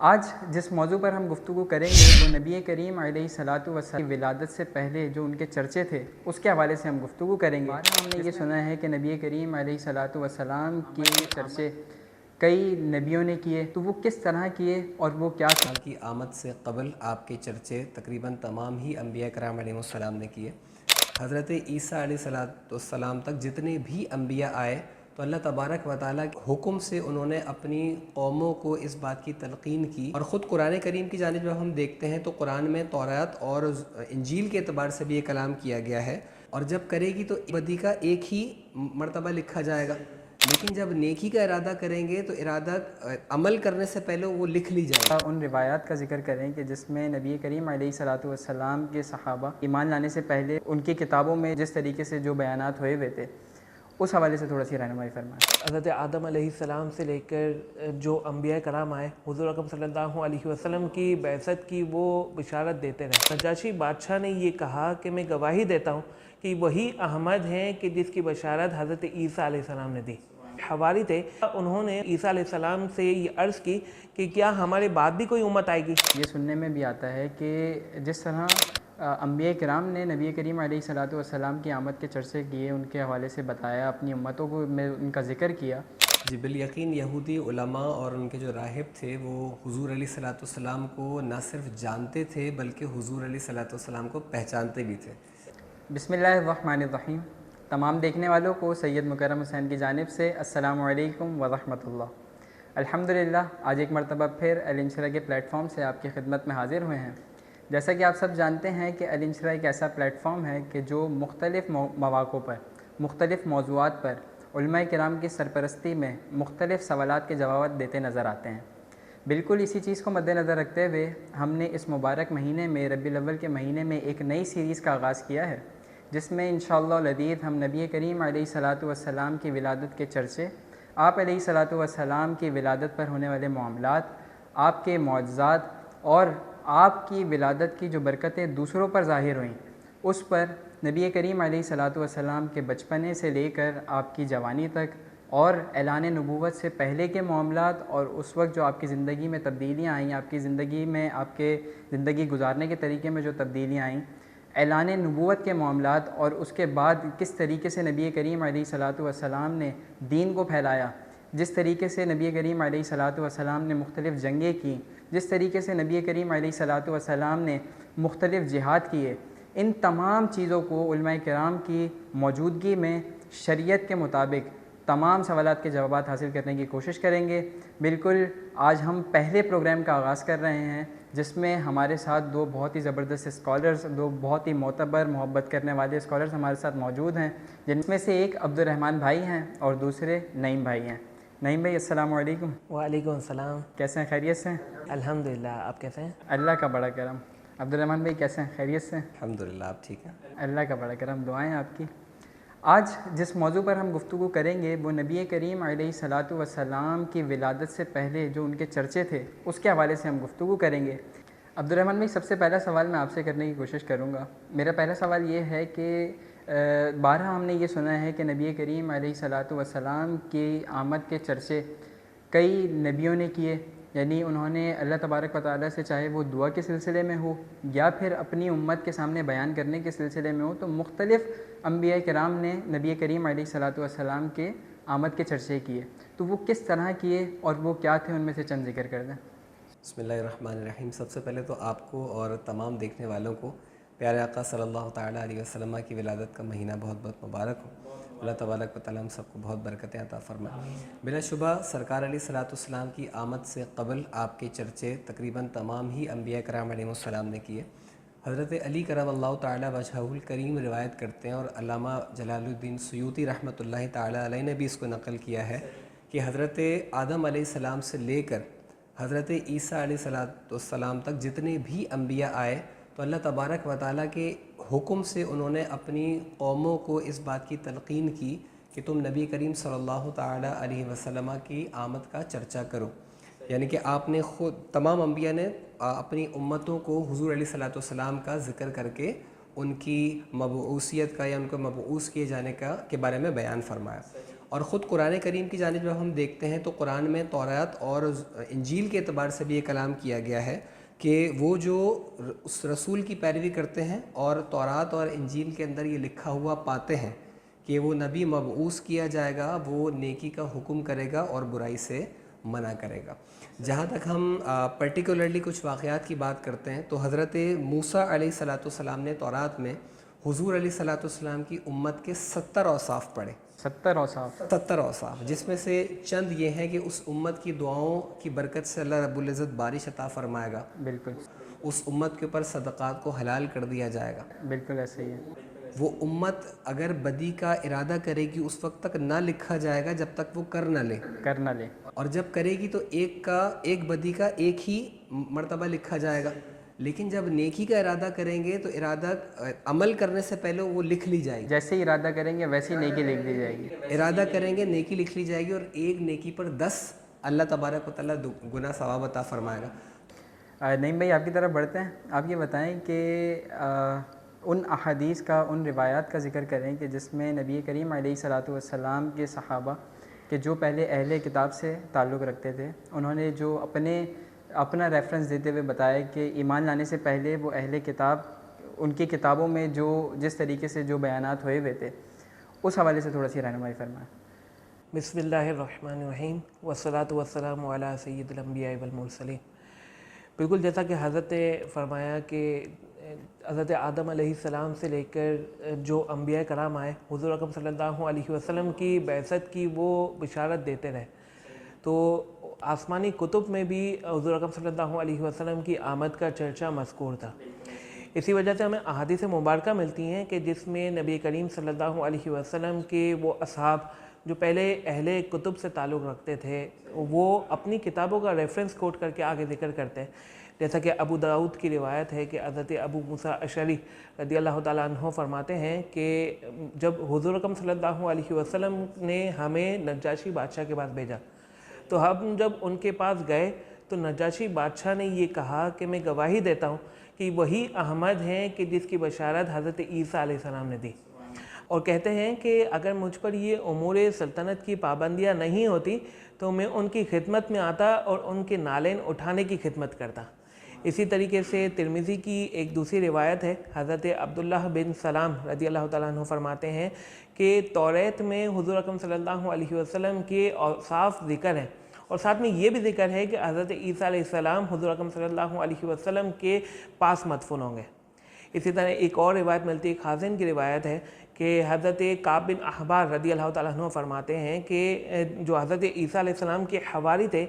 آج جس موضوع پر ہم گفتگو کریں گے وہ نبی کریم علیہ الصلوۃ والسلام کی ولادت سے پہلے جو ان کے چرچے تھے اس کے حوالے سے ہم گفتگو کریں گے۔ ہم نے یہ سنا ہے کہ نبی کریم علیہ الصلوۃ والسلام کے چرچے کئی نبیوں نے کیے، تو وہ کس طرح کیے اور وہ کیا تھا؟ کی آمد سے قبل آپ کے چرچے تقریباً تمام ہی انبیاء کرام علیہ السلام نے کیے۔ حضرت عیسیٰ علیہ السلام تک جتنے بھی انبیاء آئے تو اللہ تبارک و تعالیٰ کے حکم سے انہوں نے اپنی قوموں کو اس بات کی تلقین کی، اور خود قرآن کریم کی جانب جب ہم دیکھتے ہیں تو قرآن میں تورات اور انجیل کے اعتبار سے بھی یہ کلام کیا گیا ہے، اور جب کرے گی تو بدی کا ایک ہی مرتبہ لکھا جائے گا، لیکن جب نیکی کا ارادہ کریں گے تو ارادہ عمل کرنے سے پہلے وہ لکھ لی جائے گی۔ ان روایات کا ذکر کریں کہ جس میں نبی کریم علیہ الصلوۃ والسلام کے صحابہ ایمان لانے سے پہلے ان کی کتابوں میں جس طریقے سے جو بیانات ہوئے ہوئے تھے اس حوالے سے تھوڑا سی رہنمائی فرمائیں۔ حضرت آدم علیہ السلام سے لے کر جو انبیاء کرام آئے، حضور اکرم صلی اللہ علیہ وسلم کی بعثت کی وہ بشارت دیتے رہے۔ نجاشی بادشاہ نے یہ کہا کہ میں گواہی دیتا ہوں کہ وہی احمد ہیں کہ جس کی بشارت حضرت عیسیٰ علیہ السلام نے دی۔ حواری تھے، انہوں نے عیسیٰ علیہ السلام سے یہ عرض کی کہ کیا ہمارے بعد بھی کوئی امت آئے گی؟ یہ سننے میں بھی آتا ہے کہ جس طرح انبیاء کرام نے نبی کریم علیہ الصلوۃ والسلام کی آمد کے چرچے کیے، ان کے حوالے سے بتایا، اپنی امتوں کو میں ان کا ذکر کیا۔ جی بالیقین یہودی علماء اور ان کے جو راہب تھے وہ حضور علیہ الصلوۃ والسلام کو نہ صرف جانتے تھے بلکہ حضور علیہ الصلوۃ والسلام کو پہچانتے بھی تھے۔ بسم اللہ الرحمن الرحیم۔ تمام دیکھنے والوں کو سید مکرم حسین کی جانب سے السلام علیکم ورحمۃ اللہ۔ الحمدللہ آج ایک مرتبہ پھر الانشرا کے پلیٹ فارم سے آپ کی خدمت میں حاضر ہوئے ہیں۔ جیسا کہ آپ سب جانتے ہیں کہ الانشرا ایک ایسا پلیٹ فارم ہے کہ جو مختلف مواقع پر مختلف موضوعات پر علماء کرام کی سرپرستی میں مختلف سوالات کے جوابات دیتے نظر آتے ہیں۔ بالکل اسی چیز کو مد نظر رکھتے ہوئے ہم نے اس مبارک مہینے میں ربیع الاول کے مہینے میں ایک نئی سیریز کا آغاز کیا ہے، جس میں انشاءاللہ العزیز ہم نبی کریم علیہ الصلوۃ والسلام کی ولادت کے چرچے، آپ علیہ الصلوۃ والسلام کی ولادت پر ہونے والے معاملات، آپ کے معجزات اور آپ کی ولادت کی جو برکتیں دوسروں پر ظاہر ہوئیں اس پر، نبی کریم علیہ الصلوۃ والسلام کے بچپنے سے لے کر آپ کی جوانی تک اور اعلان نبوت سے پہلے کے معاملات، اور اس وقت جو آپ کی زندگی میں تبدیلیاں آئیں، آپ کی زندگی میں آپ کے زندگی گزارنے کے طریقے میں جو تبدیلیاں آئیں، اعلان نبوت کے معاملات، اور اس کے بعد کس طریقے سے نبی کریم علیہ الصلوۃ والسلام نے دین کو پھیلایا، جس طریقے سے نبی کریم علیہ الصلوۃ والسلام نے مختلف جنگیں کیں، جس طریقے سے نبی کریم علیہ الصلوۃ والسلام نے مختلف جہاد کیے، ان تمام چیزوں کو علماء کرام کی موجودگی میں شریعت کے مطابق تمام سوالات کے جوابات حاصل کرنے کی کوشش کریں گے۔ بالکل آج ہم پہلے پروگرام کا آغاز کر رہے ہیں جس میں ہمارے ساتھ دو بہت ہی زبردست اسکالرز، دو بہت ہی معتبر محبت کرنے والے اسکالرز ہمارے ساتھ موجود ہیں، جن میں سے ایک عبدالرحمن بھائی ہیں اور دوسرے نعیم بھائی ہیں۔ نعیم بھائی السلام علیکم۔ وعلیکم السلام۔ کیسے ہیں؟ خیریت سے ہیں؟ الحمدللہ، آپ کیسے ہیں؟ اللہ کا بڑا کرم۔ عبدالرحمن بھائی کیسے ہیں؟ خیریت سے ہیں؟ الحمدللہ آپ ٹھیک ہیں؟ اللہ کا بڑا کرم، دعائیں آپ کی۔ آج جس موضوع پر ہم گفتگو کریں گے وہ نبی کریم علیہ الصلوۃ والسلام کی ولادت سے پہلے جو ان کے چرچے تھے اس کے حوالے سے ہم گفتگو کریں گے۔ عبدالرحمن بھائی سب سے پہلا سوال میں آپ سے کرنے کی کوشش کروں گا۔ میرا پہلا سوال یہ ہے کہ بارہا ہم نے یہ سنا ہے کہ نبی کریم علیہ الصلوۃ والسلام کی آمد کے چرچے کئی نبیوں نے کیے، یعنی انہوں نے اللہ تبارک و تعالیٰ سے چاہے وہ دعا کے سلسلے میں ہو یا پھر اپنی امت کے سامنے بیان کرنے کے سلسلے میں ہو، تو مختلف انبیاء کرام نے نبی کریم علیہ الصلوۃ والسلام کے آمد کے چرچے کیے، تو وہ کس طرح کیے اور وہ کیا تھے، ان میں سے چند ذکر کر دیں۔ بسم اللہ الرحمن الرحیم۔ سب سے پہلے تو آپ کو اور تمام دیکھنے والوں کو پیارے آقا صلی اللہ تعالیٰ علیہ وسلم کی ولادت کا مہینہ بہت بہت مبارک ہو۔ اللہ تبارک و تعالیٰ ہم سب کو بہت برکتیں عطا فرمائے۔ بلا شبہ سرکار علیہ الصلوۃ والسلام کی آمد سے قبل آپ کے چرچے تقریباً تمام ہی انبیاء کرام علیہ السلام نے کیے۔ حضرت علی کرم اللہ تعالیٰ وجہہ الکریم روایت کرتے ہیں، اور علامہ جلال الدین سیوطی رحمۃ اللہ تعالیٰ علیہ نے بھی اس کو نقل کیا ہے کہ حضرت آدم علیہ السلام سے لے کر حضرت عیسیٰ علیہ السلام تک جتنے بھی انبیاء آئے تو اللہ تبارک و تعالیٰ کے حکم سے انہوں نے اپنی قوموں کو اس بات کی تلقین کی کہ تم نبی کریم صلی اللہ تعالیٰ علیہ وسلم کی آمد کا چرچا کرو، یعنی کہ آپ نے خود تمام انبیاء نے اپنی امتوں کو حضور علیہ الصلوۃ والسلام کا ذکر کر کے ان کی مبعوثیت کا یا ان کو مبعوث کیے جانے کے بارے میں بیان فرمایا، اور خود قرآن کریم کی جانب جب ہم دیکھتے ہیں تو قرآن میں تورات اور انجیل کے اعتبار سے بھی یہ کلام کیا گیا ہے کہ وہ جو اس رسول کی پیروی کرتے ہیں اور تورات اور انجیل کے اندر یہ لکھا ہوا پاتے ہیں کہ وہ نبی مبعوث کیا جائے گا، وہ نیکی کا حکم کرے گا اور برائی سے منع کرے گا۔ جہاں تک ہم پرٹیکولرلی کچھ واقعات کی بات کرتے ہیں تو حضرت موسیٰ علیہ السلام نے تورات میں حضور علیہ السلام کی امت کے 70 اوصاف پڑھے، 70 اوصاف، 70 اوصاف، جس میں سے چند یہ ہیں کہ اس امت کی دعاؤں کی برکت سے اللہ رب العزت بارش عطا فرمائے گا، بالکل اس امت کے اوپر صدقات کو حلال کر دیا جائے گا، بالکل ایسے ہی ہے، وہ امت اگر بدی کا ارادہ کرے گی اس وقت تک نہ لکھا جائے گا جب تک وہ کر نہ لے، اور جب کرے گی تو ایک بدی کا ایک ہی مرتبہ لکھا جائے گا، لیکن جب نیکی کا ارادہ کریں گے تو ارادہ عمل کرنے سے پہلے وہ لکھ لی جائے گی، جیسے ہی ارادہ کریں گے ویسے ہی نیکی لکھ دی جائے گی، ارادہ کریں گے نیکی لکھ لی جائے گی، اور ایک نیکی پر 10 اللہ تبارک و تعالیٰ گناہ ثواب عطا فرمائے گا۔ نعیم بھائی آپ کی طرف بڑھتے ہیں، آپ یہ بتائیں کہ ان احادیث کا، ان روایات کا ذکر کریں کہ جس میں نبی کریم علیہ السلام کے صحابہ کہ جو پہلے اہل کتاب سے تعلق رکھتے تھے، انہوں نے جو اپنا ریفرنس دیتے ہوئے بتایا کہ ایمان لانے سے پہلے وہ اہل کتاب ان کی کتابوں میں جس طریقے سے جو بیانات ہوئے ہوئے تھے اس حوالے سے تھوڑا سی رہنمائی فرمائیں۔ بسم اللہ الرحمن الرحیم والصلاة والسلام علی سید الانبیاء والمرسلین۔ بالکل جیسا کہ حضرت نے فرمایا کہ حضرت آدم علیہ السلام سے لے کر جو انبیاء کرام آئے، حضور اکرم صلی اللہ علیہ وسلم کی بعثت کی وہ بشارت دیتے رہے، تو آسمانی کتب میں بھی حضور اکرم صلی اللہ علیہ وسلم کی آمد کا چرچا مذکور تھا۔ اسی وجہ سے ہمیں احادیث مبارکہ ملتی ہیں کہ جس میں نبی کریم صلی اللہ علیہ وسلم کے وہ اصحاب جو پہلے اہل کتب سے تعلق رکھتے تھے وہ اپنی کتابوں کا ریفرنس کوٹ کر کے آگے ذکر کرتے ہیں، جیسا کہ ابو داؤد کی روایت ہے کہ حضرت ابو موسیٰ اشعری رضی اللہ تعالیٰ عنہ فرماتے ہیں کہ جب حضور اکرم صلی اللہ علیہ وسلم نے ہمیں نجاشی بادشاہ کے پاس بھیجا تو ہم جب ان کے پاس گئے تو نجاشی بادشاہ نے یہ کہا کہ میں گواہی دیتا ہوں کہ وہی احمد ہیں کہ جس کی بشارت حضرت عیسیٰ علیہ السلام نے دی، اور کہتے ہیں کہ اگر مجھ پر یہ امور سلطنت کی پابندیاں نہیں ہوتی تو میں ان کی خدمت میں آتا اور ان کے نالین اٹھانے کی خدمت کرتا۔ اسی طریقے سے ترمذی کی ایک دوسری روایت ہے، حضرت عبداللہ بن سلام رضی اللہ تعالیٰ عنہ فرماتے ہیں کہ توریت میں حضور اکرم صلی اللہ علیہ وسلم کے اوصاف ذکر ہیں، اور ساتھ میں یہ بھی ذکر ہے کہ حضرت عیسیٰ علیہ السلام حضور اکرم صلی اللہ علیہ وسلم کے پاس مدفون ہوں گے۔ اسی طرح ایک اور روایت ملتی ہے، خازن کی روایت ہے کہ حضرت کعب بن احبار رضی اللہ تعالیٰ عنہ فرماتے ہیں کہ جو حضرت عیسیٰ علیہ السلام کے حواری تھے،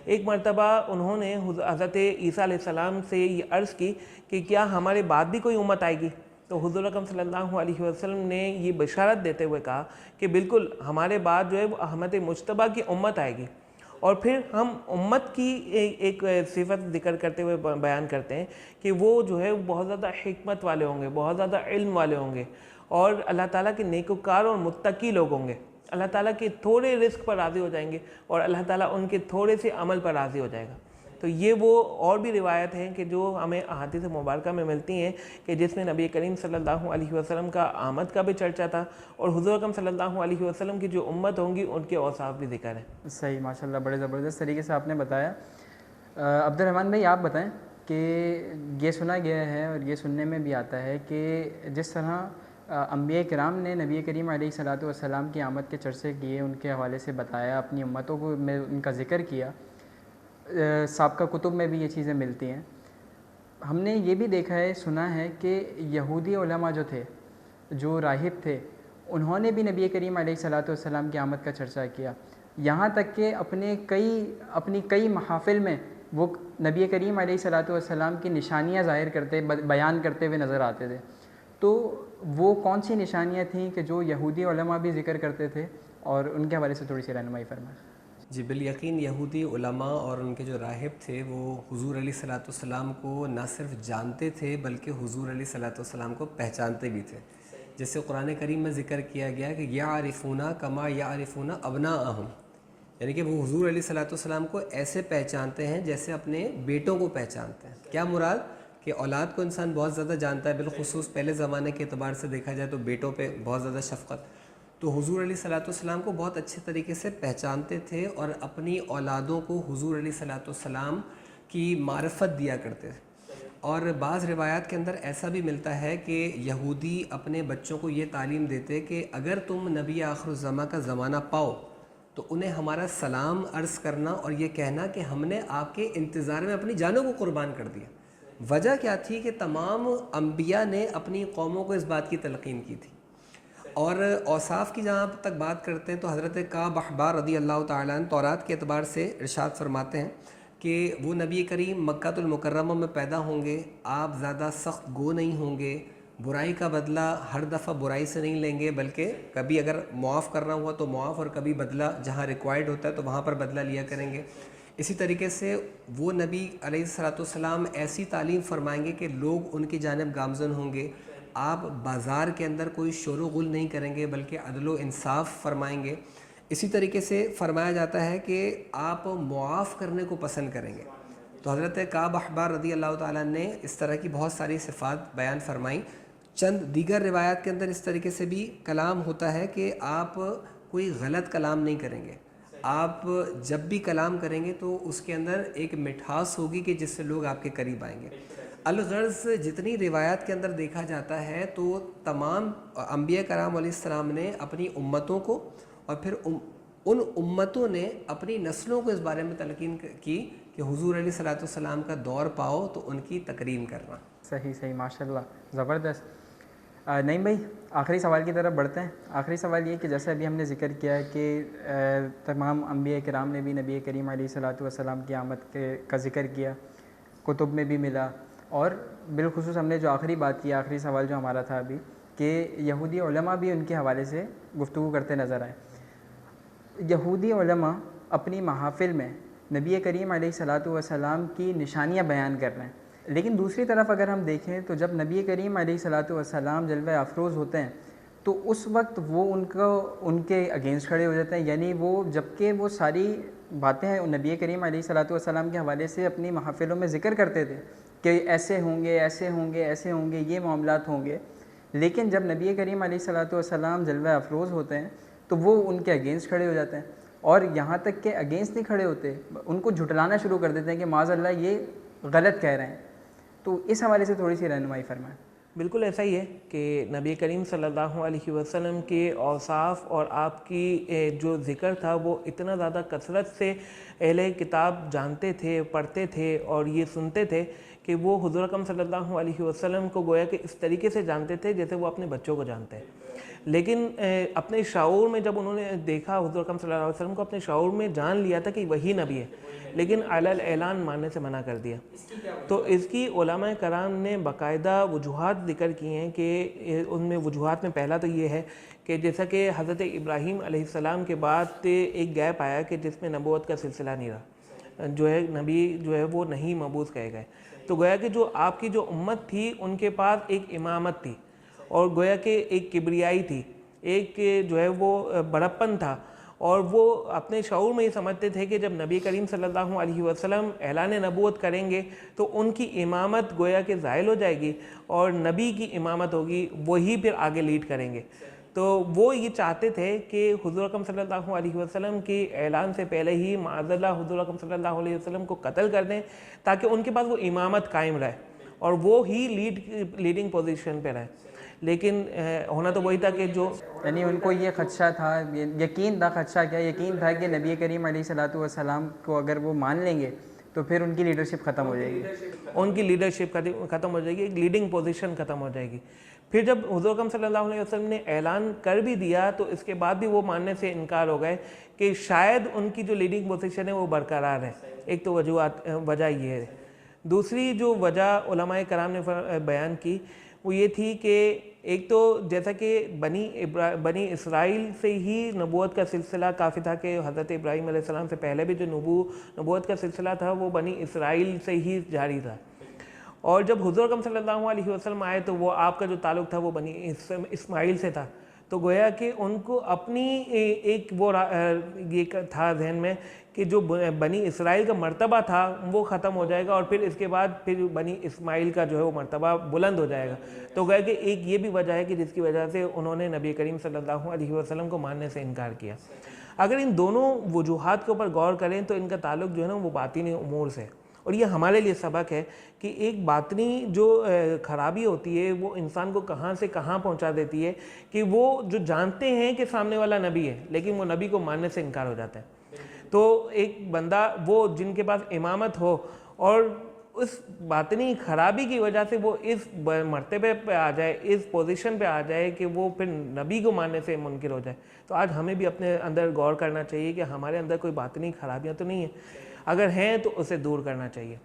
ایک مرتبہ انہوں نے حضرت عیسیٰ علیہ السلام سے یہ عرض کی کہ کیا ہمارے بعد بھی کوئی امت آئے گی؟ تو حضور اکرم صلی اللہ علیہ وسلم نے یہ بشارت دیتے ہوئے کہا کہ بالکل ہمارے بعد جو ہے وہ احمد مجتبیٰ کی امت آئے گی، اور پھر ہم امت کی ایک صفت ذکر کرتے ہوئے بیان کرتے ہیں کہ وہ جو ہے بہت زیادہ حکمت والے ہوں گے، بہت زیادہ علم والے ہوں گے، اور اللہ تعالیٰ کے نیکوکار اور متقی لوگ ہوں گے، اللہ تعالیٰ کے تھوڑے رزق پر راضی ہو جائیں گے اور اللہ تعالیٰ ان کے تھوڑے سے عمل پر راضی ہو جائے گا۔ تو یہ وہ اور بھی روایت ہیں کہ جو ہمیں احادیث مبارکہ میں ملتی ہیں کہ جس میں نبی کریم صلی اللہ علیہ وسلم کا آمد کا بھی چرچا تھا، اور حضور اکرم صلی اللہ علیہ وسلم کی جو امت ہوں گی ان کے اوصاف بھی ذکر ہیں۔ صحیح، ماشاءاللہ، بڑے زبردست طریقے سے آپ نے بتایا۔ عبد الرحمن بھائی آپ بتائیں کہ یہ سنا گیا ہے اور یہ سننے میں بھی آتا ہے کہ جس طرح انبیاء کرام نے نبی کریم علیہ السلام کی آمد کے چرچے کیے، ان کے حوالے سے بتایا، اپنی امتوں کو میں ان کا ذکر کیا، سابقہ کتب میں بھی یہ چیزیں ملتی ہیں۔ ہم نے یہ بھی دیکھا ہے، سنا ہے کہ یہودی علماء جو تھے، جو راہب تھے، انہوں نے بھی نبی کریم علیہ السلام کی آمد کا چرچا کیا، یہاں تک کہ اپنی کئی محافل میں وہ نبی کریم علیہ السلام کی نشانیاں بیان کرتے ہوئے نظر آتے تھے۔ تو وہ کون سی نشانیاں تھیں کہ جو یہودی علماء بھی ذکر کرتے تھے، اور ان کے حوالے سے تھوڑی سی رہنمائی فرمائیں۔ جی بالیقین یہودی علماء اور ان کے جو راہب تھے وہ حضور علیہ السلام کو نہ صرف جانتے تھے بلکہ حضور علیہ السلام کو پہچانتے بھی تھے، جیسے قرآن کریم میں ذکر کیا گیا کہ یعرفون کما یعرفون ابناءہم، یعنی کہ وہ حضور علیہ السلام کو ایسے پہچانتے ہیں جیسے اپنے بیٹوں کو پہچانتے ہیں۔ کیا مراد کہ اولاد کو انسان بہت زیادہ جانتا ہے، بالخصوص پہلے زمانے کے اعتبار سے دیکھا جائے تو بیٹوں پہ بہت زیادہ شفقت، تو حضور علیہ الصلوۃ والسلام کو بہت اچھے طریقے سے پہچانتے تھے اور اپنی اولادوں کو حضور علیہ الصلوۃ والسلام کی معرفت دیا کرتے تھے. اور بعض روایات کے اندر ایسا بھی ملتا ہے کہ یہودی اپنے بچوں کو یہ تعلیم دیتے کہ اگر تم نبی آخر الزماں کا زمانہ پاؤ تو انہیں ہمارا سلام عرض کرنا اور یہ کہنا کہ ہم نے آپ کے انتظار میں اپنی جانوں کو قربان کر دیا. وجہ کیا تھی کہ تمام انبیاء نے اپنی قوموں کو اس بات کی تلقین کی تھی. اور اوصاف کی جہاں تک بات کرتے ہیں تو حضرت کعب احبار رضی اللہ تعالیٰ عنہ تورات کے اعتبار سے ارشاد فرماتے ہیں کہ وہ نبی کریم مکہ المکرمہ میں پیدا ہوں گے, آپ زیادہ سخت گو نہیں ہوں گے, برائی کا بدلہ ہر دفعہ برائی سے نہیں لیں گے بلکہ کبھی اگر معاف کرنا ہوا تو معاف اور کبھی بدلہ جہاں ریکوائرڈ ہوتا ہے تو وہاں پر بدلہ لیا کریں گے. اسی طریقے سے وہ نبی علیہ الصلوۃ والسلام ایسی تعلیم فرمائیں گے کہ لوگ ان کی جانب گامزن ہوں گے. آپ بازار کے اندر کوئی شور و غل نہیں کریں گے بلکہ عدل و انصاف فرمائیں گے. اسی طریقے سے فرمایا جاتا ہے کہ آپ معاف کرنے کو پسند کریں گے. تو حضرت کعب احبار رضی اللہ تعالیٰ نے اس طرح کی بہت ساری صفات بیان فرمائیں. چند دیگر روایات کے اندر اس طریقے سے بھی کلام ہوتا ہے کہ آپ کوئی غلط کلام نہیں کریں گے. آپ جب بھی کلام کریں گے تو اس کے اندر ایک مٹھاس ہوگی کہ جس سے لوگ آپ کے قریب آئیں گے. الغرض جتنی روایات کے اندر دیکھا جاتا ہے تو تمام انبیاء کرام علیہ السلام نے اپنی امتوں کو اور پھر ان امتوں نے اپنی نسلوں کو اس بارے میں تلقین کی کہ حضور علیہ الصلوۃ والسلام کا دور پاؤ تو ان کی تکریم کرنا. صحیح ماشاءاللہ, زبردست. نہیں بھائی, آخری سوال کی طرف بڑھتے ہیں. آخری سوال یہ کہ جیسے ابھی ہم نے ذکر کیا ہے کہ تمام انبیاء کرام نے بھی نبی کریم علیہ الصلوۃ والسلام کی آمد کا ذکر کیا, کتب میں بھی ملا, اور بالخصوص ہم نے جو آخری بات کی, آخری سوال جو ہمارا تھا ابھی, کہ یہودی علماء بھی ان کے حوالے سے گفتگو کرتے نظر آئے. یہودی علماء اپنی محافل میں نبی کریم علیہ الصلوۃ والسلام کی نشانیاں بیان کر رہے ہیں, لیکن دوسری طرف اگر ہم دیکھیں تو جب نبی کریم علیہ الصلوۃ والسلام جلوہ افروز ہوتے ہیں تو اس وقت وہ ان کے اگینسٹ کھڑے ہو جاتے ہیں. یعنی وہ جبکہ وہ ساری باتیں نبی کریم علیہ الصلوۃ والسلام کے حوالے سے اپنی محافلوں میں ذکر کرتے تھے کہ ایسے ہوں گے, ایسے ہوں گے, ایسے ہوں گے, یہ معاملات ہوں گے, لیکن جب نبی کریم علیہ الصلوۃ والسلام جلوہ افروز ہوتے ہیں تو وہ ان کے اگینسٹ کھڑے ہو جاتے ہیں, اور یہاں تک کہ اگینسٹ نہیں کھڑے ہوتے, ان کو جھٹلانا شروع کر دیتے ہیں کہ معاذ اللہ یہ غلط کہہ رہے ہیں. تو اس حوالے سے تھوڑی سی رہنمائی فرمائیں. بالکل ایسا ہی ہے کہ نبی کریم صلی اللہ علیہ وسلم کے اوصاف اور آپ کی جو ذکر تھا وہ اتنا زیادہ کثرت سے اہل کتاب جانتے تھے, پڑھتے تھے اور یہ سنتے تھے کہ وہ حضور اکرم صلی اللہ علیہ وسلم کو گویا کہ اس طریقے سے جانتے تھے جیسے وہ اپنے بچوں کو جانتے ہیں. لیکن اپنے شعور میں جب انہوں نے دیکھا حضور اکرم صلی اللہ علیہ وسلم کو, اپنے شعور میں جان لیا تھا کہ وہی نبی ہے, لیکن علی الاعلان ماننے سے منع کر دیا. تو اس کی علماء کرام نے باقاعدہ وجوہات ذکر کی ہیں کہ ان میں وجوہات میں پہلا تو یہ ہے کہ جیسا کہ حضرت ابراہیم علیہ السلام کے بعد ایک گیپ آیا کہ جس میں نبوت کا سلسلہ نہیں رہا, جو ہے نبی جو ہے وہ نہیں مبعوث کہے گئے. تو گویا کہ جو آپ کی جو امت تھی ان کے پاس ایک امامت تھی, اور گویا کہ ایک کبریائی تھی, ایک جو ہے وہ بڑپن تھا, اور وہ اپنے شعور میں یہ سمجھتے تھے کہ جب نبی کریم صلی اللہ علیہ وسلم اعلان نبوت کریں گے تو ان کی امامت گویا کہ زائل ہو جائے گی اور نبی کی امامت ہوگی, وہی پھر آگے لیڈ کریں گے. تو وہ یہ چاہتے تھے کہ حضور اکرم صلی اللہ علیہ وسلم کے اعلان سے پہلے ہی معاذ اللہ حضور اکرم صلی اللہ علیہ وسلم کو قتل کر دیں تاکہ ان کے پاس وہ امامت قائم رہے اور وہ ہی لیڈنگ پوزیشن پہ رہے. لیکن ہونا تو وہی تھا کہ جو یعنی ان کو یہ خدشہ تھا, یقین تھا, خدشہ کیا یقین تھا کہ نبی کریم علیہ الصلوۃ والسلام کو اگر وہ مان لیں گے تو پھر ان کی لیڈرشپ ختم ہو جائے گی, ان کی لیڈرشپ ختم ہو جائے گی, ایک لیڈنگ پوزیشن ختم ہو جائے گی. پھر جب حضور اکرم صلی اللہ علیہ وسلم نے اعلان کر بھی دیا تو اس کے بعد بھی وہ ماننے سے انکار ہو گئے کہ شاید ان کی جو لیڈنگ پوزیشن ہے وہ برقرار ہے. ایک تو وجہ یہ ہے. دوسری جو وجہ علماء کرام نے بیان کی وہ یہ تھی کہ ایک تو جیسا کہ بنی اسرائیل سے ہی نبوت کا سلسلہ کافی تھا کہ حضرت ابراہیم علیہ السلام سے پہلے بھی جو نبوت کا سلسلہ تھا وہ بنی اسرائیل سے ہی جاری تھا, اور جب حضور اکرم صلی اللہ علیہ وسلم آئے تو وہ آپ کا جو تعلق تھا وہ بنی اسماعیل سے تھا. تو گویا کہ ان کو اپنی ایک وہ یہ تھا ذہن میں کہ کہ جو بنی اسرائیل کا مرتبہ تھا وہ ختم ہو جائے گا اور پھر اس کے بعد پھر بنی اسماعیل کا جو ہے وہ مرتبہ بلند ہو جائے گا. تو گویا کہ ایک یہ بھی وجہ ہے کہ جس کی وجہ سے انہوں نے نبی کریم صلی اللہ علیہ وسلم کو ماننے سے انکار کیا. اگر ان دونوں وجوہات کے اوپر غور کریں تو ان کا تعلق جو ہے نا وہ باطنی امور سے, اور یہ ہمارے لیے سبق ہے کہ ایک باطنی جو خرابی ہوتی ہے وہ انسان کو کہاں سے کہاں پہنچا دیتی ہے کہ وہ جو جانتے ہیں کہ سامنے والا نبی ہے لیکن وہ نبی کو ماننے سے انکار ہو جاتا ہے. تو ایک بندہ وہ جن کے پاس امامت ہو اور اس باطنی خرابی کی وجہ سے وہ اس مرتبے پہ آ جائے, اس پوزیشن پہ آ جائے کہ وہ پھر نبی کو ماننے سے منکر ہو جائے. تو آج ہمیں بھی اپنے اندر غور کرنا چاہیے کہ ہمارے اندر کوئی باطنی خرابیاں تو نہیں ہیں, اگر ہیں تو اسے دور کرنا چاہیے.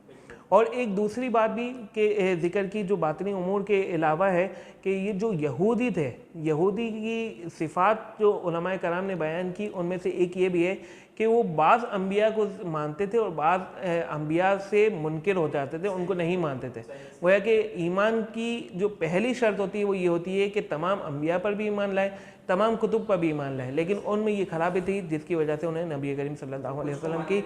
اور ایک دوسری بات بھی کہ ذکر کی جو باطنی امور کے علاوہ ہے کہ یہ جو یہودی تھے, یہودی کی صفات جو علماء کرام نے بیان کی ان میں سے ایک یہ بھی ہے کہ وہ بعض انبیاء کو مانتے تھے اور بعض انبیاء سے منکر ہو جاتے تھے, ان کو نہیں مانتے تھے. گویا کہ ایمان کی جو پہلی شرط ہوتی ہے وہ یہ ہوتی ہے کہ تمام انبیاء پر بھی ایمان لائے, تمام کتب پر بھی ایمان لائے, لیکن ان میں یہ خرابی تھی جس کی وجہ سے انہیں نبی کریم صلی اللہ علیہ وسلم کی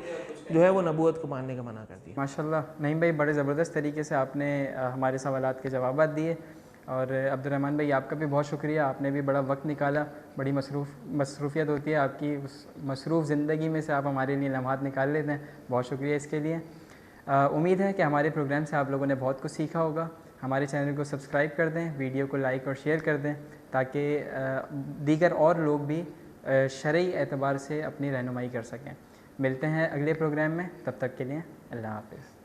جو ہے وہ نبوت کو ماننے کا منع کر دیا. ماشاءاللہ نعیم بھائی, بڑے زبردست طریقے سے آپ نے ہمارے سوالات کے جوابات دیے. اور عبدالرحمن بھائی آپ کا بھی بہت شکریہ, آپ نے بھی بڑا وقت نکالا, بڑی مصروفیت ہوتی ہے آپ کی, اس مصروف زندگی میں سے آپ ہمارے لیے لمحات نکال لیتے ہیں, بہت شکریہ اس کے لیے. امید ہے کہ ہمارے پروگرام سے آپ لوگوں نے بہت کچھ سیکھا ہوگا. ہمارے چینل کو سبسکرائب کر دیں, ویڈیو کو لائک اور شیئر کر دیں تاکہ دیگر اور لوگ بھی شرعی اعتبار سے اپنی رہنمائی کر سکیں. ملتے ہیں اگلے پروگرام میں, تب تک کے لیے اللہ حافظ.